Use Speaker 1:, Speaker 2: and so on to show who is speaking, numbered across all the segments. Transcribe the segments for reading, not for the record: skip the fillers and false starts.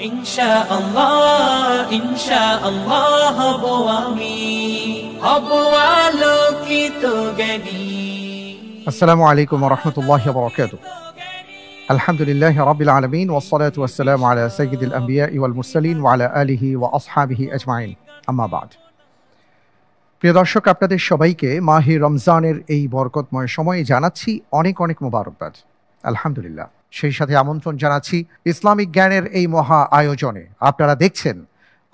Speaker 1: ইনশাআল্লাহ হব আমি, হব আলোকিত জ্ঞানী।
Speaker 2: আসসালামু আলাইকুম ওয়া রাহমাতুল্লাহি ওয়া বারাকাতুহু। আলহামদুলিল্লাহি রাব্বিল আলামিন ওয়াস সালাতু ওয়াস সালামু আলা সাইয়্যিদিল আমবিয়া ওয়াল মুরসালিন ওয়া আলা আলিহি ওয়া আসহাবিহি আজমাইন। আম্মা বাদ। প্রিয় দর্শক, আপনাদের সবাইকে মাহে রমজানের এই বরকতময় সময়ে জানাচ্ছি অনেক অনেক মোবারকবাদ। আলহামদুলিল্লাহ। সেই সাথে আমন্ত্রণ জানাচ্ছি ইসলামিক জ্ঞানের এই মহা আয়োজনে। আপনারা দেখছেন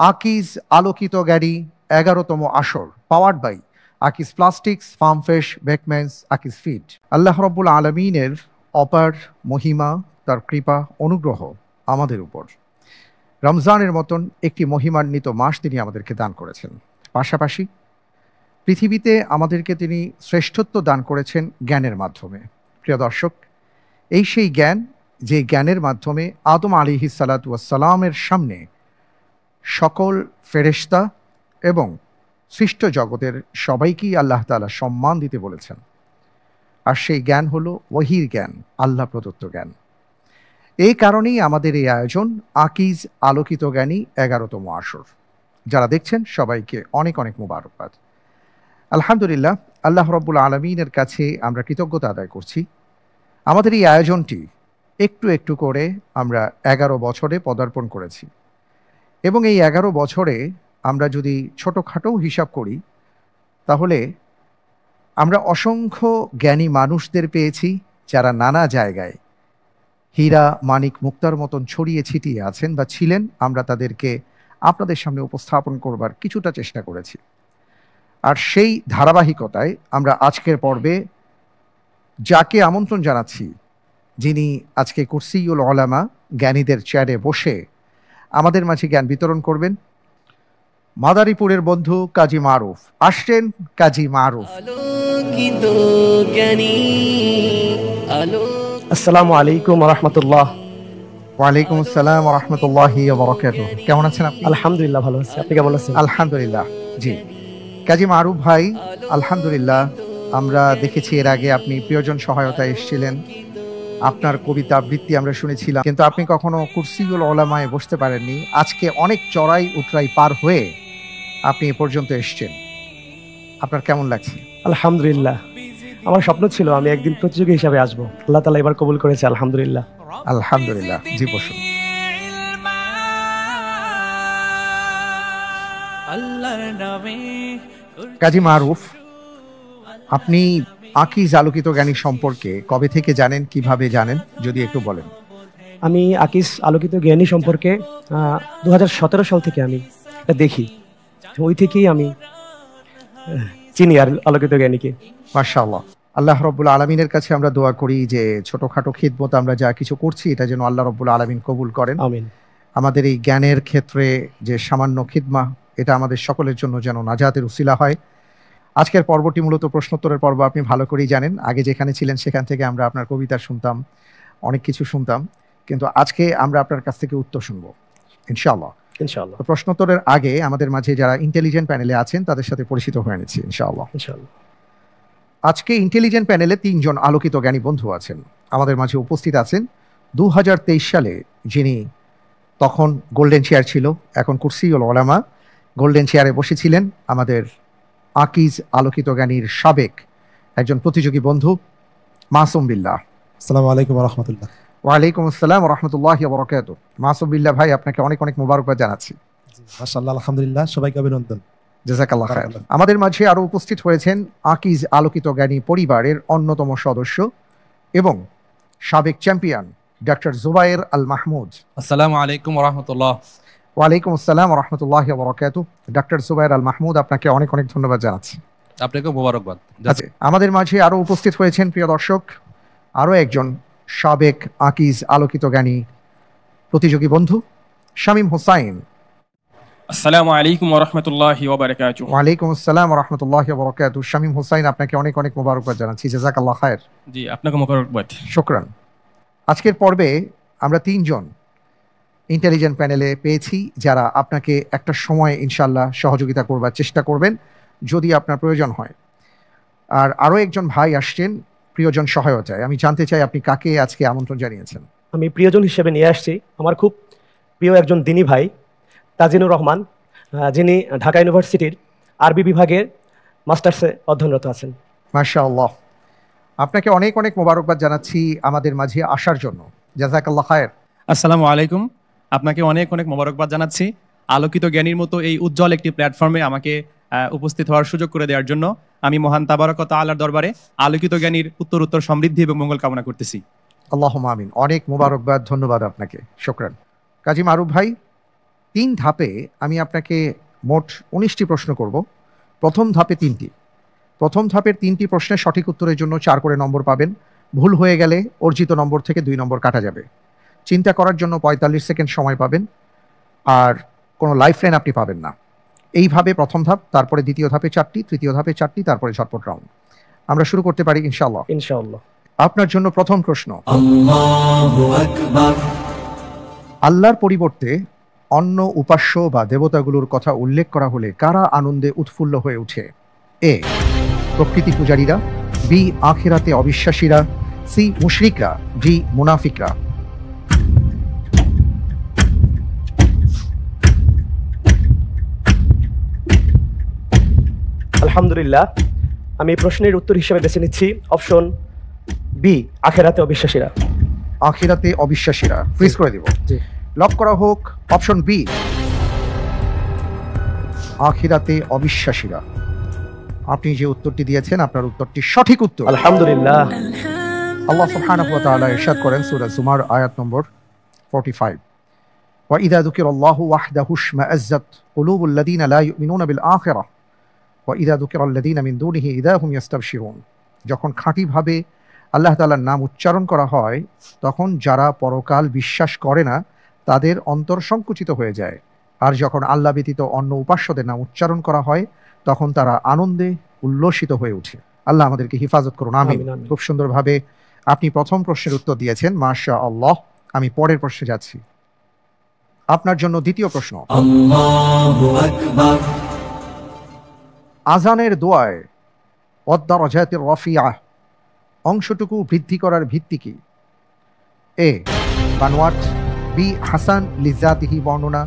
Speaker 2: আকিজ আলোকিত জ্ঞানী 11তম আসর, powered by Akij Plastics, Farm Fresh, Beckmans, Akij Feed. আল্লাহ রাব্বুল আলামিনের অপার মহিমা, তার কৃপা অনুগ্রহ আমাদের উপর। রমজানের মতন একটি মহিমান্বিত মাস তিনি আমাদেরকে দান করেছেন। পাশাপাশি পৃথিবীতে আমাদেরকে তিনি শ্রেষ্ঠত্ব দান করেছেন জ্ঞানের মাধ্যমে। প্রিয় দর্শক, এই সেই জ্ঞান যে জ্ঞানের মাধ্যমে আদম আলাইহিস সালাতু ওয়াস সালামের সামনে সকল ফেরেশতা এবং সৃষ্ট জগতের সবাইকেই আল্লাহ তাআলা সম্মান দিতে বলেছেন। আর সেই জ্ঞান হলো ওহীর জ্ঞান, আল্লাহ প্রদত্ত জ্ঞান। এই কারণেই আমাদের এই আয়োজন আকিজ আলোকিত জ্ঞানী 11তম আসর। যারা দেখছেন সবাইকে অনেক অনেক মোবারকবাদ। আলহামদুলিল্লাহ, আল্লাহ রাব্বুল আলামিনের কাছে আমরা কৃতজ্ঞতা আদায় করছি। আমাদের এই আয়োজনটি একটু একটু করে আমরা 11 বছরে পদার্পণ করেছি এবং এই 11 বছরে আমরা যদি ছোটোখাটো হিসাব করি তাহলে আমরা অসংখ্য জ্ঞানী মানুষদের পেয়েছি যারা নানা জায়গায় হীরা মানিক মুক্তার মতন ছড়িয়ে ছিটিয়ে আছেন বা ছিলেন। আমরা তাদেরকে আপনাদের সামনে উপস্থাপন করবার কিছুটা চেষ্টা করেছি। আর সেই ধারাবাহিকতায় আমরা আজকের পর্বে যাকে আমন্ত্রণ জানাচ্ছি, যিনি আজকে কুরসিউল উলামা জ্ঞানীদের চেয়ারে বসে আমাদের মাঝে জ্ঞান বিতরণ করবেন, মাদারীপুরের বন্ধু কাজী মারুফ আসছেন। কাজী মারুফ,
Speaker 3: আসসালামু আলাইকুম ওয়া রাহমাতুল্লাহ।
Speaker 2: ওয়ালাইকুম আসসালাম ওয়া রাহমাতুল্লাহি ওয়া বারাকাতুহু। কেমন আছেন আপনি?
Speaker 3: আলহামদুলিল্লাহ, ভালো আছি। আপনি কেমন আছেন?
Speaker 2: আলহামদুলিল্লাহ। জি, কাজী মারুফ ভাই, আলহামদুলিল্লাহ। আমরা দেখেছি এর আগে আপনি প্রিয়জন সহায়তায় এসেছিলেন, আপনার কবিতা আবৃত্তি আমরা শুনেছিলাম, কিন্তু আপনি কখনো কুরসিউল উলামায় বসতে পারেননি। আজকে অনেক চড়াই উতরাই পার হয়ে আপনি এ পর্যন্ত এসেছেন। আপনার কেমন লাগছে?
Speaker 3: আলহামদুলিল্লাহ, আমার স্বপ্ন ছিল আমি একদিন প্রতিযোগী হিসাবে আসবো। আল্লাহ তাআলা এবার কবুল করেছে, আলহামদুলিল্লাহ।
Speaker 2: আলহামদুলিল্লাহ। জি, বসুন। কাজী মারুফ, আপনি আকিজ আলোকিত জ্ঞানী সম্পর্কে কবে থেকে জানেন, কিভাবে জানেন, যদি একটু বলেন।
Speaker 3: আমি আকিজ আলোকিত জ্ঞানী সম্পর্কে 2017 সাল থেকে আমি এটা দেখি, ওই থেকেই আমি চিনি আর আলোকিত জ্ঞানীকে।
Speaker 2: মাশাআল্লাহ। আল্লাহ রাব্বুল আলামিনের কাছে আমরা দোয়া করি যে ছোটখাটো খিদমত আমরা যা কিছু করছি এটা যেন আল্লাহ রাব্বুল আলামিন কবুল করেন।
Speaker 3: আমিন।
Speaker 2: আমাদের এই জ্ঞানের ক্ষেত্রে যে সামান্য খিদমা, এটা আমাদের সকলের জন্য যেন নাজাতের উসিলা হয়। আজকের পর্বটি মূলত প্রশ্নোত্তরের পর্ব। আপনি ভালো করেই জানেন, আগে যেখানে ছিলেন সেখান থেকে আমরা আপনার কবিতা শুনতাম, অনেক কিছু শুনতাম, কিন্তু আজকে আমরা আপনার কাছ থেকে উত্তর শুনবো ইনশাআল্লাহ।
Speaker 3: ইনশাআল্লাহ।
Speaker 2: তো প্রশ্নোত্তরের আগে আমাদের মাঝে যারা ইন্টেলিজেন্ট প্যানেলে আছেন তাদের সাথে পরিচিত হয়ে নিচ্ছি ইনশাআল্লাহ।
Speaker 3: ইনশাআল্লাহ।
Speaker 2: আজকে ইন্টেলিজেন্ট প্যানেলে 3 জন আলোকিত জ্ঞানী বন্ধু আছেন। আমাদের মাঝে উপস্থিত আছেন 2023 সালে যিনি তখন গোল্ডেন চেয়ার ছিল, এখন কুরসিউল উলামা, গোল্ডেন চেয়ারে বসেছিলেন আমাদের আকিজ আলোকিত জ্ঞানীর সাবেক একজন প্রতিযোগী বন্ধু মাসুম বিল্লাহ।
Speaker 4: আসসালামু আলাইকুম ওয়া রাহমাতুল্লাহ।
Speaker 2: ওয়ালাইকুম আসসালাম ওয়া রাহমাতুল্লাহি ওয়া বারাকাতুহু। মাসুম বিল্লাহ ভাই, আপনাকে অনেক অনেক মোবারকবাদ জানাচ্ছি।
Speaker 4: মাশাআল্লাহ, আলহামদুলিল্লাহ, সবাইকে অভিনন্দন।
Speaker 2: জাযাকাল্লাহ খায়র। আমাদের মাঝে আরো উপস্থিত হয়েছেন আকিজ আলোকিত জ্ঞানী পরিবারের অন্যতম সদস্য এবং সাবেক চ্যাম্পিয়ন ডক্টর জুবায়ের আল মাহমুদ।
Speaker 5: আসসালামু আলাইকুম ওয়া রাহমাতুল্লাহ।
Speaker 2: ওয়ালাইকুম আসসালাম ওয়া রাহমাতুল্লাহি ওয়া বারাকাতুহু। ডক্টর জুবায়ের আল মাহমুদ, আপনাকে অনেক অনেক ধন্যবাদ জানাচ্ছি।
Speaker 5: আপনাকে মোবারকবাদ।
Speaker 2: আচ্ছা, আমাদের মাঝে আরো উপস্থিত হয়েছেন প্রিয় দর্শক আরো একজন সাবেক আকিজ আলোকিত জ্ঞানী প্রতিযোগী বন্ধু শামীম হোসাইন।
Speaker 6: আসসালামু আলাইকুম ওয়া রাহমাতুল্লাহি ওয়া বারাকাতুহু।
Speaker 2: ওয়ালাইকুম আসসালাম ওয়া রাহমাতুল্লাহি ওয়া বারাকাতুহু। শামীম হোসাইন, আপনাকে অনেক অনেক মোবারকবাদ জানাচ্ছি। জাযাকাল্লাহ খায়র।
Speaker 6: জি, আপনাকে মোবারকবাদ।
Speaker 2: শুকরান। আজকের পর্বে আমরা 3 জন ইন্টেলিজেন্ট প্যানেলে পেয়েছি যারা আপনাকে একটা সময় ইনশাআল্লাহ সহযোগিতা করবার চেষ্টা করবেন যদি আপনার প্রয়োজন হয়। আর আরো একজন ভাই আসছেন প্রিয়জন সহায়তায়। আমি জানতে চাই আপনি কাকে আজকে আমন্ত্রণ জানিয়েছেন?
Speaker 3: আমি প্রিয়জন হিসেবে নিয়ে আসছি আমার খুব প্রিয় একজন দিনী ভাই তাজিনুর রহমান, যিনি ঢাকা ইউনিভার্সিটির আরবি বিভাগের মাস্টার্সে অধ্যয়নরত আছেন।
Speaker 2: মাশাআল্লাহ, আপনাকে অনেক অনেক মোবারকবাদ জানাচ্ছি আমাদের মাঝে আসার জন্য। জাযাকাল্লাহ খায়ের।
Speaker 6: আসসালামু আলাইকুম। আপনাকে অনেক অনেক মোবারকবাদ জানাচ্ছি আলোকিত জ্ঞানীর মতো এই উজ্জ্বল একটি প্ল্যাটফর্মে আমাকে উপস্থিত হওয়ার সুযোগ করে দেওয়ার জন্য। আমি মহান তাবারক ওয়া তাআলার দরবারে আলোকিত জ্ঞানীর উত্তর সমৃদ্ধি এবং মঙ্গল কামনা করতেছি।
Speaker 2: আল্লাহুম্মা আমিন। অনেক মোবারকবাদ, ধন্যবাদ আপনাকে, শুকরান। কাজী মারুফ ভাই, 3 ধাপে আমি আপনাকে মোট 19টি প্রশ্ন করব। প্রথম ধাপে 3টি। প্রথম ধাপের 3টি প্রশ্নের সঠিক উত্তরের জন্য 4 করে নম্বর পাবেন। ভুল হয়ে গেলে অর্জিত নম্বর থেকে 2 নম্বর কাটা যাবে। চিন্তা করার জন্য 45 সেকেন্ড সময় পাবেন, আর কোনো লাইফ লাইন আপনি পাবেন না। এইভাবে প্রথম ধাপ, তারপরে দ্বিতীয় ধাপে 4টি, তৃতীয় ধাপে 4টি, তারপরে ঝটপট রাউন্ড। আমরা শুরু করতে পারি ইনশাআল্লাহ।
Speaker 3: ইনশাআল্লাহ।
Speaker 2: আপনার জন্য প্রথম প্রশ্ন।
Speaker 1: আল্লাহু আকবার।
Speaker 2: আল্লাহর পরিবর্তে অন্য উপাস্য বা দেবতাগুলোর কথা উল্লেখ করা হলে কারা আনন্দে উৎফুল্ল হয়ে ওঠে? এ, প্রকৃতি পূজারীরা, বি, আখিরাতে অবিশ্বাসীরা, সি, মুশরিকরা, ডি, মুনাফিকরা।
Speaker 3: আলহামদুলিল্লাহ, আমি প্রশ্নের উত্তর হিসেবে বেছে নিচ্ছি অপশন বি, আখিরাতে অবিশ্বাসীরা।
Speaker 2: আখিরাতে অবিশ্বাসীরা ফ্রিজ করে দিব।
Speaker 3: জি।
Speaker 2: লক করা হোক অপশন বি, আখিরাতে অবিশ্বাসীরা। আপনি যে উত্তরটি দিয়েছেন আপনার উত্তরটি সঠিক উত্তর।
Speaker 3: আলহামদুলিল্লাহ।
Speaker 2: আল্লাহ সুবহানাহু ওয়া তাআলা ইরশাদ করেন সূরা জুমার আয়াত নম্বর 45, ওয়া ইযা যুকিরাল্লাহু ওয়াহদাহু ইশমাআজ্জাত কুলুবুল লাযীনা লা ইউমিনুনা বিল আখিরাহ ওয়া ইযা যুকিরাল লাযীনা মিন দুনিহি ইযা হুম ইস্তাবশিরুন। যখন খাঁটিভাবে আল্লাহ তাআলার নাম উচ্চারণ করা হয় তখন যারা পরকাল বিশ্বাস করে না তাদের অন্তর সংকুচিত হয়ে যায়, আর যখন আল্লাহ ব্যতীত অন্য উপাস্যদের নাম উচ্চারণ করা হয় তখন তারা আনন্দে উল্লসিত হয়ে ওঠে। আল্লাহ আমাদেরকে হিফাজত করুন, আমিন।
Speaker 3: আমিন, আমিন।
Speaker 2: খুব সুন্দরভাবে আপনি প্রথম প্রশ্নের উত্তর দিয়েছেন, মাশাআল্লাহ। আমি পরের প্রশ্নে যাচ্ছি। আপনার জন্য দ্বিতীয় প্রশ্ন।
Speaker 1: আল্লাহু আকবার।
Speaker 2: আজানের দোয়ায় ওয়াদ-দারাজাতির রাফিআহ অংশটুকু বৃদ্ধি করার ভিত্তি কি? এ, বানোয়াট, বি, হাসান লিজাতিহি বর্ণনা,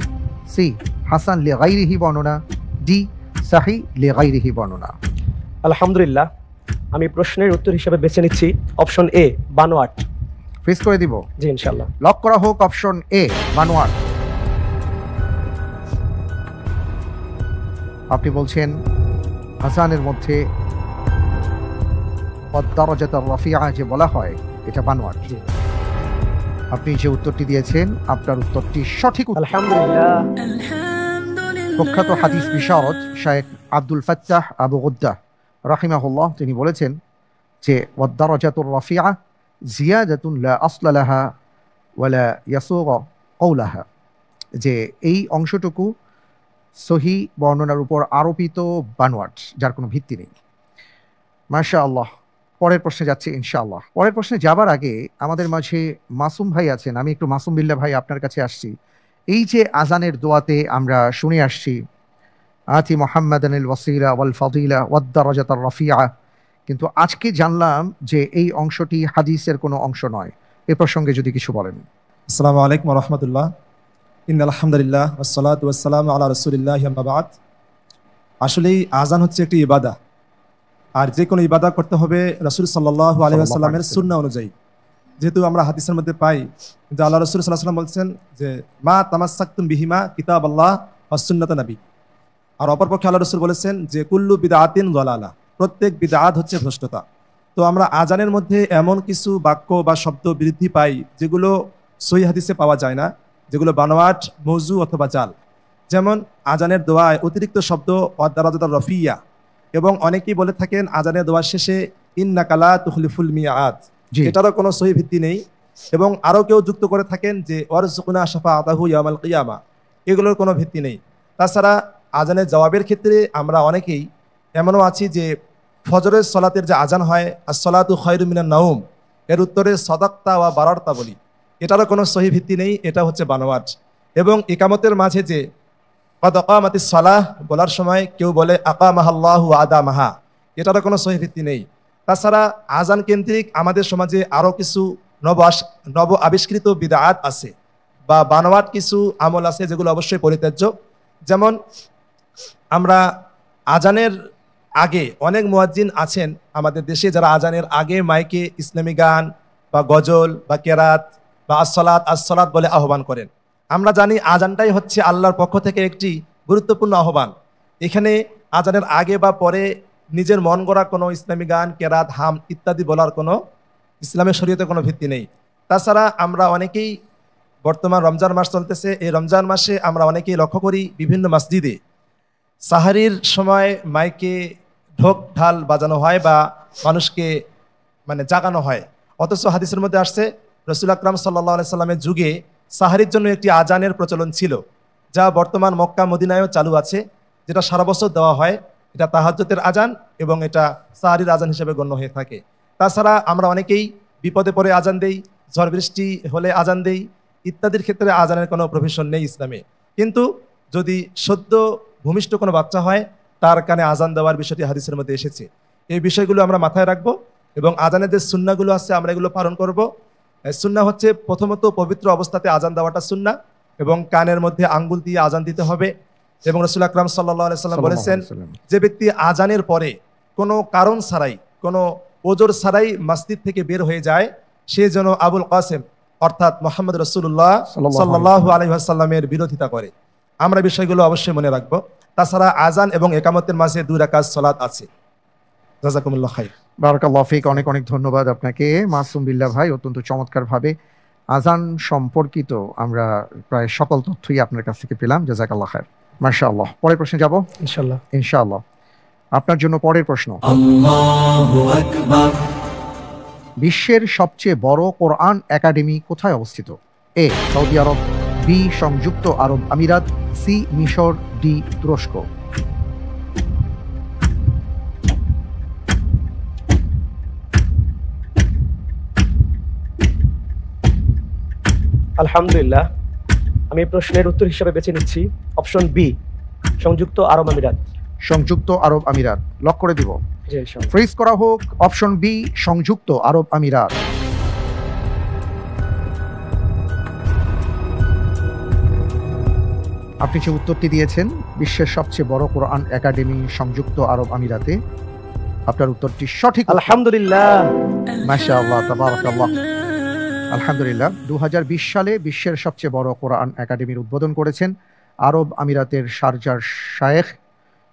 Speaker 2: সি, হাসান লিগাইরিহি বর্ণনা, ডি, সাহি লিগাইরিহি বর্ণনা।
Speaker 3: আলহামদুলিল্লাহ, আমি প্রশ্নের উত্তর হিসেবে বেছে নিচ্ছি অপশন এ, বানোয়াট।
Speaker 2: ফ্রিজ করে দিব।
Speaker 3: জি, ইনশাআল্লাহ।
Speaker 2: লক করা হোক অপশন এ, বানোয়াট। আপনি বলছেন হাসানের মধ্যে ওয়াদ-দারাজাতুর রাফিআহ যে বলা হয় এটা বানোয়াট। আপনি যে উত্তরটি দিয়েছেন আপনার উত্তরটি সঠিক উত্তর।
Speaker 3: আলহামদুলিল্লাহ।
Speaker 2: প্রখ্যাত হাদিস বিশারদ শায়েখ আব্দুল ফাত্তাহ আবু গুদ্দাহ রাহিমাহুল্লাহ তিনি বলেছেন যে ওয়াদ-দারাজাতুর রাফিআহ জিয়াদাতুন লা আসলা লাহা ওয়া লা ইয়াসুগু কওলাহা, যে এই অংশটুকু সহি বর্ণনার উপর আরোপিত বানোয়াট, যার কোনো ভিত্তি নেই। মাশাআল্লাহ। পরের প্রশ্নে যাচ্ছি ইনশাআল্লাহ। পরের প্রশ্নে যাবার আগে আমাদের মাঝে মাসুম ভাই আছেন, আমি একটু মাসুম বিল্লাহ ভাই আপনার কাছে আসছি। এই যে আজানের দোয়াতে আমরা শুনে আসছি আতি মুহাম্মাদানিল ওয়াসিলা ওয়াল ফাদিলা ওয়াদ-দারাজাতুর রাফিআহ, কিন্তু আজকে জানলাম যে এই অংশটি হাদিসের কোনো অংশ নয়। এ প্রসঙ্গে যদি কিছু বলেন।
Speaker 4: আসসালামু আলাইকুম ওয়া রাহমাতুল্লাহ। ইন্নাল হামদুলিল্লাহ ওয়াসসালাতু ওয়াসসালামু আলা রাসূলিল্লাহি আম্মা বা'দ। আসলেই আজান হচ্ছে একটি ইবাদা, আর যে কোনো ইবাদা করতে হবে রাসূল সাল্লাল্লাহু আলাইহি ওয়াসাল্লামের সুন্নাহ অনুযায়ী। যেহেতু আমরা হাদিসের মধ্যে পাই যে আল্লাহ রাসূল সাল্লাল্লাহু আলাইহি ওয়াসাল্লাম বলছেন যে মা তামাসসাকতুম বিহিমা কিতাবাল্লাহ ওয়া সুন্নাত নবী। আর অপরপক্ষে আল্লাহ রাসূল বলেছেন যে কুল্লু বিদআতিন যালালা, প্রত্যেক বিদআত হচ্ছে ভ্রষ্টতা। তো আমরা আজানের মধ্যে এমন কিছু বাক্য বা শব্দ বৃদ্ধি পাই যেগুলো সহিহ হাদিসে পাওয়া যায় না, যেগুলো বানোয়াট, মওযু অথবা জাল। যেমন আজানের দোয়ায় অতিরিক্ত শব্দ ওয়াদ-দারাজাতুর রাফিআ, এবং অনেকেই বলে থাকেন আজানের দোয়ার শেষে ইন্নাকা লা তুখলিফুল মিআদ, এটারও কোনো সহিহ ভিত্তি নেই। এবং আরও কেউ যুক্ত করে থাকেন যে ওয়ারযুকনা শাফাআতাহু ইয়াউমাল কিয়ামা, এগুলোর কোনো ভিত্তি নেই। তাছাড়া আজানের জবাবের ক্ষেত্রে আমরা অনেকেই এমনও আছি যে ফজরের সলাতের যে আজান হয় as-সালাতু খায়রুম মিনান নাওম, এর উত্তরে সাদাক্তা ওয়া বারারতা বলি, এটারও কোনো সহিহ ভিত্তি নেই, এটা হচ্ছে বানোয়াট। এবং ইকামতের মাঝে যে ক্বাদ আকামাতিস সালাহ বলার সময় কেউ বলে আকামাহাল্লাহু ওয়া আদামাহা, এটারও কোনো সহিহ ভিত্তি নেই। তাছাড়া আজান কেন্দ্রিক আমাদের সমাজে আরও কিছু নব আবিষ্কৃত বিদআত আছে। বা বানোয়াট কিছু আমল আছে যেগুলো অবশ্যই পরিত্যাজ্য। যেমন আমরা আজানের আগে অনেক মুয়াজ্জিন আছেন আমাদের দেশে যারা আজানের আগে মাইকে ইসলামী গান বা গজল বা কেরাত বা আসসালাত বলে আহ্বান করেন। আমরা জানি আজানটাই হচ্ছে আল্লাহর পক্ষ থেকে একটি গুরুত্বপূর্ণ আহ্বান। এখানে আজানের আগে বা পরে নিজের মন গড়া কোনো ইসলামী গান, কেরাত, হাম ইত্যাদি বলার কোনো ইসলামের শরীয়তে কোনো ভিত্তি নেই। তাছাড়া আমরা অনেকেই বর্তমান রমজান মাস চলতেছে, এই রমজান মাসে আমরা অনেকেই লক্ষ্য করি বিভিন্ন মসজিদে সাহারির সময় মাইকে ঢোক ঢাল বাজানো হয় বা মানুষকে জাগানো হয়। অথচ হাদিসের মধ্যে আসছে রসুল আকরাম সাল্লাল্লাহু আলাইহি সাল্লামের যুগে সাহারির জন্য একটি আজানের প্রচলন ছিল, যা বর্তমান মক্কা মদিনায়ও চালু আছে, যেটা সারা বছর দেওয়া হয়। এটা তাহাজ্জুদের আজান এবং এটা সাহারির আজান হিসেবে গণ্য হয়ে থাকে। তাছাড়া আমরা অনেকেই বিপদে পড়ে আজান দেই, ঝড় বৃষ্টি হলে আজান দেই, ইত্যাদির ক্ষেত্রে আজানের কোনো প্রভিশন নেই ইসলামে। কিন্তু যদি সদ্য ভূমিষ্ঠ কোনো বাচ্চা হয় তার কানে আজান দেওয়ার বিষয়টি হাদিসের মধ্যে এসেছে। এই বিষয়গুলো আমরা মাথায় রাখবো এবং আজানের যে সুন্নাহগুলো আছে আমরা এগুলো পালন করব। সুন্নাহ হচ্ছে প্রথমত পবিত্র অবস্থাতে আজান দেওয়াটা সুন্নাহ এবং কানের মধ্যে আঙ্গুল দিয়ে আজান দিতে হবে। এবং রাসূল আকরাম সাল্লাল্লাহু আলাইহি সাল্লাম বলেছেন, যে ব্যক্তি আজানের পরে কোনো কারণ ছাড়াই, কোনো ওজর ছাড়াই মসজিদ থেকে বের হয়ে যায়, সে যেন আবুল কাসেম অর্থাৎ মুহাম্মদ রাসূলুল্লাহ সাল্লাল্লাহু আলাইহি ওয়াসাল্লামের বিরোধিতা করে। আমরা বিষয়গুলো অবশ্যই মনে রাখবো। তাছাড়া আজান এবং ইকামতের মাঝে 2 রাকাত সালাত আছে। জাযাকুমুল্লাহ খাইর।
Speaker 2: বারাকাল্লাহু ফিক। অনেক অনেক ধন্যবাদ আপনাকে মাসুম বিল্লাহ ভাই। অত্যন্ত চমৎকারভাবে আজান সম্পর্কিত আমরা প্রায় সকল তথ্যই আপনার কাছ থেকে পেলাম। জাযাকাল্লাহ খাইর। মাশাআল্লাহ। পরের প্রশ্নে যাব
Speaker 3: ইনশাআল্লাহ।
Speaker 2: ইনশাআল্লাহ। আপনার জন্য পরের প্রশ্ন।
Speaker 1: আল্লাহু আকবার।
Speaker 2: বিশ্বের সবচেয়ে বড় কোরআন একাডেমি কোথায় অবস্থিত? এ সৌদি আরব, বি সংযুক্ত আরব আমিরাত, সি মিশর, ডি তুরস্ক।
Speaker 3: আলহামদুলিল্লাহ, আমি এই প্রশ্নের উত্তর হিসেবে বেছে নিচ্ছি অপশন বি, সংযুক্ত আরব আমিরাত।
Speaker 2: সংযুক্ত আরব আমিরাত লক করে দিব।
Speaker 3: জি ইনশাআল্লাহ।
Speaker 2: ফ্রিজ করা হোক অপশন বি, সংযুক্ত আরব আমিরাত। আপনি যে উত্তরটি দিয়েছেন বিশ্বের সবচেয়ে বড় কোরআন একাডেমি সংযুক্ত আরব আমিরাতে, আপনার উত্তরটি সঠিক।
Speaker 3: আলহামদুলিল্লাহ।
Speaker 2: মাশাআল্লাহ, তাবারাকাল্লাহ। আলহামদুলিল্লাহ। 2020 সালে বিশ্বের সবচেয়ে বড় কোরআন একাডেমির উদ্বোধন করেছেন আরব আমিরাতের শারজার শায়েখ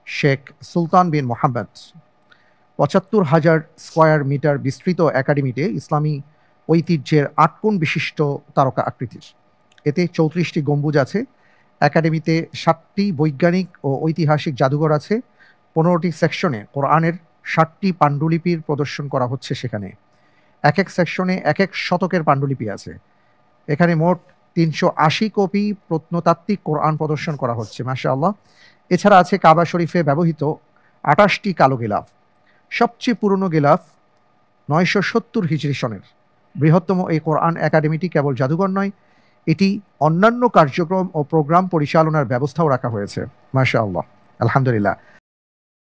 Speaker 2: শেখ সুলতান বিন মোহাম্মদ। ৭৫,০০০ স্কয়ার মিটার বিস্তৃত একাডেমিতে ইসলামী ঐতিহ্যের 8 কোণ বিশিষ্ট তারকা আকৃতির। এতে 34টি গম্বুজ আছে। একাডেমিতে 7টি বৈজ্ঞানিক ও ঐতিহাসিক জাদুঘর আছে। 15টি সেকশনে কোরআনের 60টি পাণ্ডুলিপির প্রদর্শন করা হচ্ছে। সেখানে এক এক সেকশনে এক এক শতকের পাণ্ডুলিপি আছে। এখানে মোট 380 কপি প্রত্নতাত্ত্বিক কোরআন প্রদর্শন করা হচ্ছে। মাশাআল্লাহ। এছাড়া আছে কাবা শরীফে ব্যবহৃত 28টি কালো গিলাফ। সবচেয়ে পুরনো গিলাফ 970 হিজরি সনের। বৃহত্তম এই কোরআন একাডেমিটি কেবল জাদুঘর নয়, এটি অন্যান্য কার্যক্রম ও প্রোগ্রাম পরিচালনার ব্যবস্থাও রাখা হয়েছে। মাশাআল্লাহ। আলহামদুলিল্লাহ।